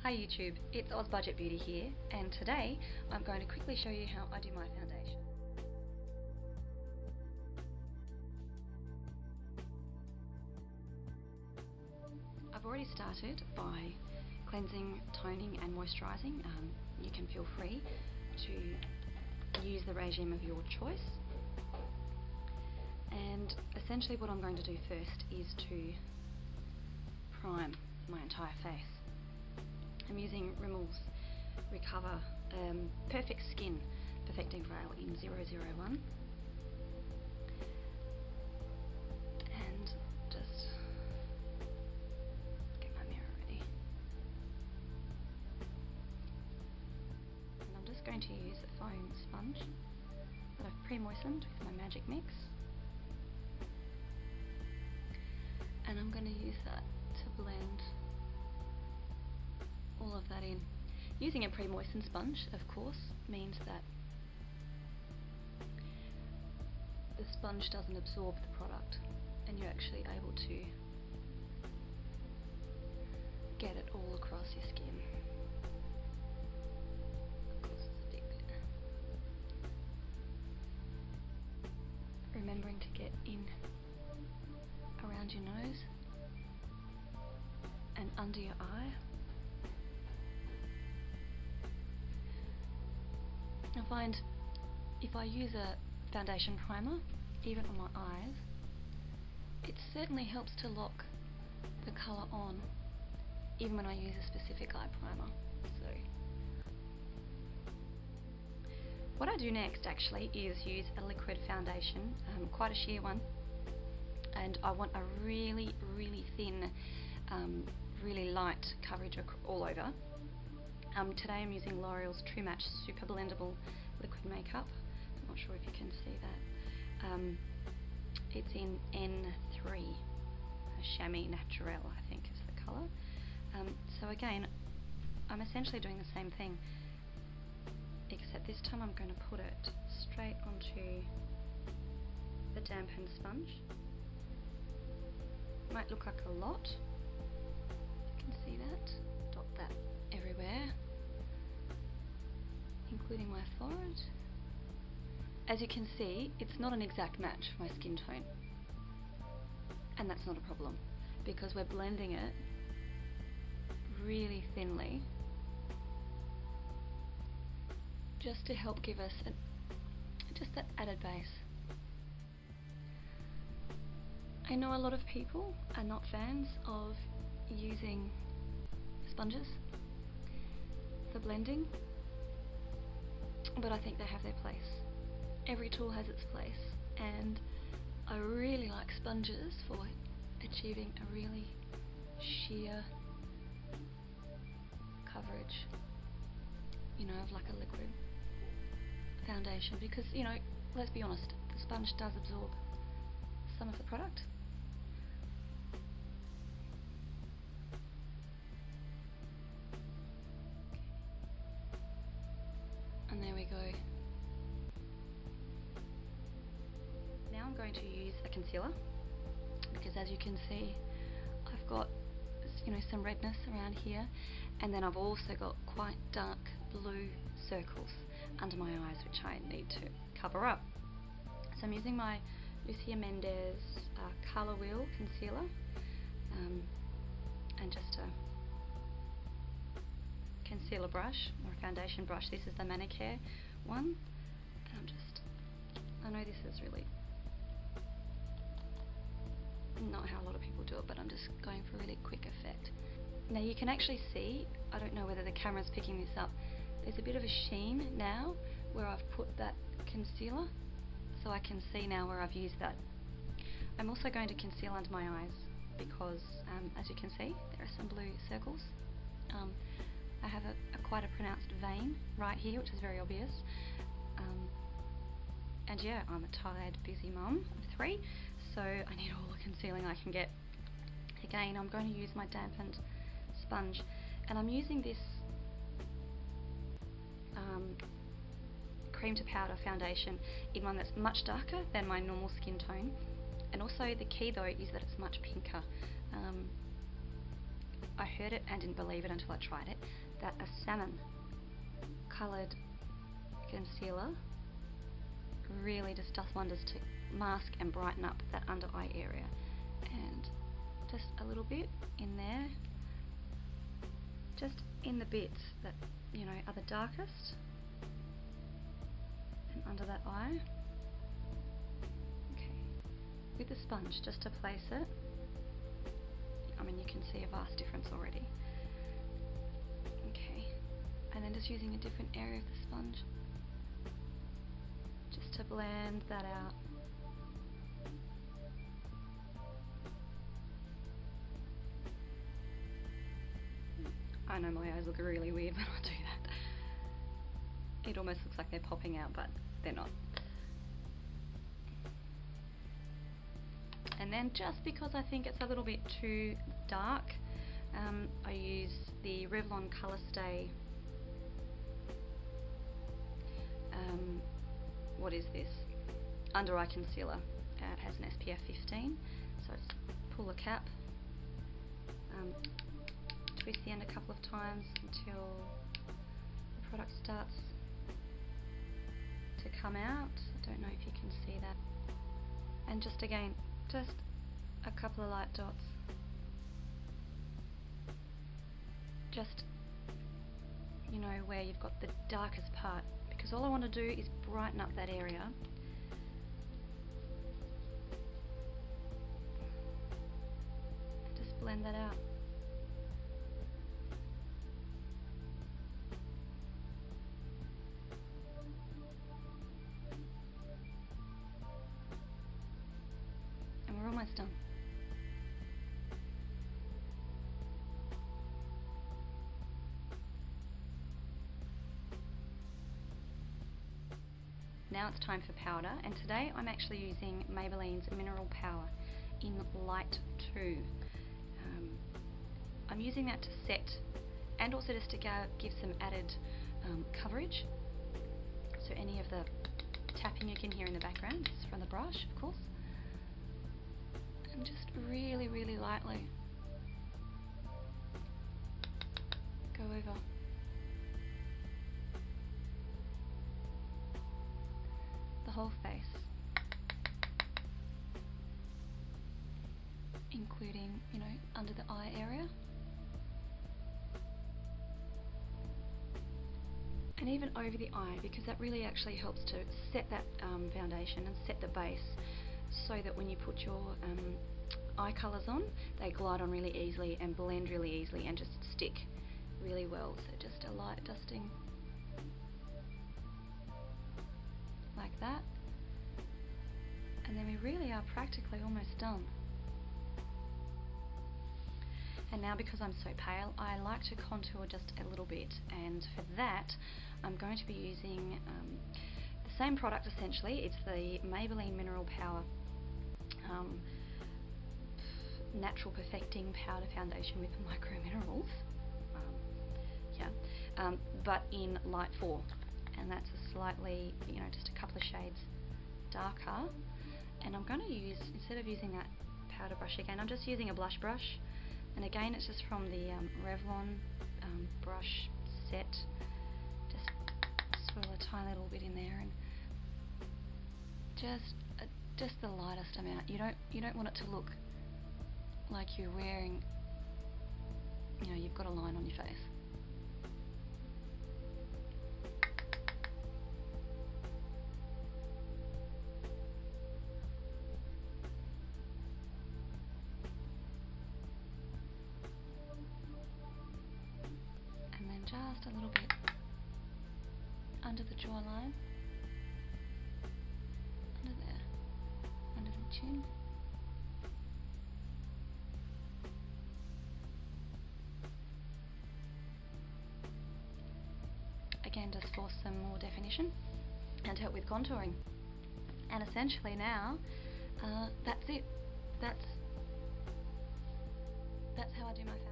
Hi YouTube, it's Oz Budget Beauty here, and today I'm going to quickly show you how I do my foundation. I've already started by cleansing, toning and moisturising. You can feel free to use the regime of your choice. And essentially what I'm going to do first is to prime my entire face. I'm using Rimmel's Recover Perfect Skin Perfecting Veil in 001, and just get my mirror ready. And I'm just going to use a foam sponge that I've pre-moistened with my magic mix, and I'm going to use that to blend all of that in. Using a pre-moistened sponge, of course, means that the sponge doesn't absorb the product and you're actually able to get it all across your skin. Of course, it's a big bit. Remembering to get in around your nose and under your eye. I find if I use a foundation primer, even on my eyes, it certainly helps to lock the colour on, even when I use a specific eye primer. So, what I do next actually is use a liquid foundation, quite a sheer one, and I want a really, really thin, really light coverage all over. Today I'm using L'Oreal's True Match Super-blendable liquid makeup. I'm not sure if you can see that. It's in N3, Chamois Naturel I think is the colour. So again, I'm essentially doing the same thing, except this time I'm going to put it straight onto the dampened sponge. Might look like a lot, you can see that. Dot that everywhere, including my forehead. As you can see, it's not an exact match for my skin tone, and that's not a problem because we're blending it really thinly just to help give us just that added base. I know a lot of people are not fans of using sponges for blending, but I think they have their place. Every tool has its place, and I really like sponges for achieving a really sheer coverage, you know, of like a liquid foundation, because, you know, let's be honest, the sponge does absorb some of the product. And there we go. Now I'm going to use a concealer, because as you can see, I've got, you know, some redness around here, and then I've also got quite dark blue circles under my eyes which I need to cover up. So I'm using my Lucia Mendez Color Wheel concealer, and just a concealer brush or a foundation brush. This is the Manicare one, and I know this is really not how a lot of people do it, but I'm just going for a really quick effect. Now you can actually see, I don't know whether the camera's picking this up, there's a bit of a sheen now where I've put that concealer, so I can see now where I've used that. I'm also going to conceal under my eyes because as you can see, there are some blue circles. I have quite a pronounced vein right here, which is very obvious. And yeah, I'm a tired, busy mum of 3, so I need all the concealing I can get. Again, I'm going to use my dampened sponge, and I'm using this cream to powder foundation in one that's much darker than my normal skin tone, and also the key though is that it's much pinker. I heard it and didn't believe it until I tried it, that a salmon coloured concealer really just does wonders to mask and brighten up that under eye area. And just a little bit in there, just in the bits that, you know, are the darkest and under that eye. Okay, with the sponge, just to place it. I mean, you can see a vast difference already. Okay, and then just using a different area of the sponge just to blend that out. I know my eyes look really weird when I do that. It almost looks like they're popping out, but they're not. And then just because I think it's a little bit too dark, I use the Revlon Colour Stay. What is this? Under eye concealer. It has an SPF 15, so it's pull the cap, twist the end a couple of times until the product starts to come out. I don't know if you can see that. And just again, just a couple of light dots. Just, you know, where you've got the darkest part, because all I want to do is brighten up that area. And just blend that out. And we're almost done. Now it's time for powder, and today I'm actually using Maybelline's Mineral Power in Light 2. I'm using that to set and also just to give some added coverage. So any of the tapping you can hear in the background is from the brush, of course. And just really, really lightly go over. Whole face, including, you know, under the eye area, and even over the eye, because that really actually helps to set that foundation and set the base, so that when you put your eye colours on, they glide on really easily and blend really easily and just stick really well. So just a light dusting like that, and then we really are practically almost done. And now, because I'm so pale, I like to contour just a little bit, and for that I'm going to be using the same product essentially. It's the Maybelline Mineral Power Natural Perfecting Powder Foundation with micro minerals, but in Light 4. And that's a slightly, you know, just a couple of shades darker. And I'm going to use, instead of using that powder brush again, I'm just using a blush brush. And again, it's just from the Revlon brush set. Just swirl a tiny little bit in there, and just the lightest amount. You don't want it to look like you're wearing, you know, you've got a line on your face. Just a little bit under the jawline, under there, under the chin. Again, just for some more definition and help with contouring. And essentially now, that's it. That's how I do my foundation.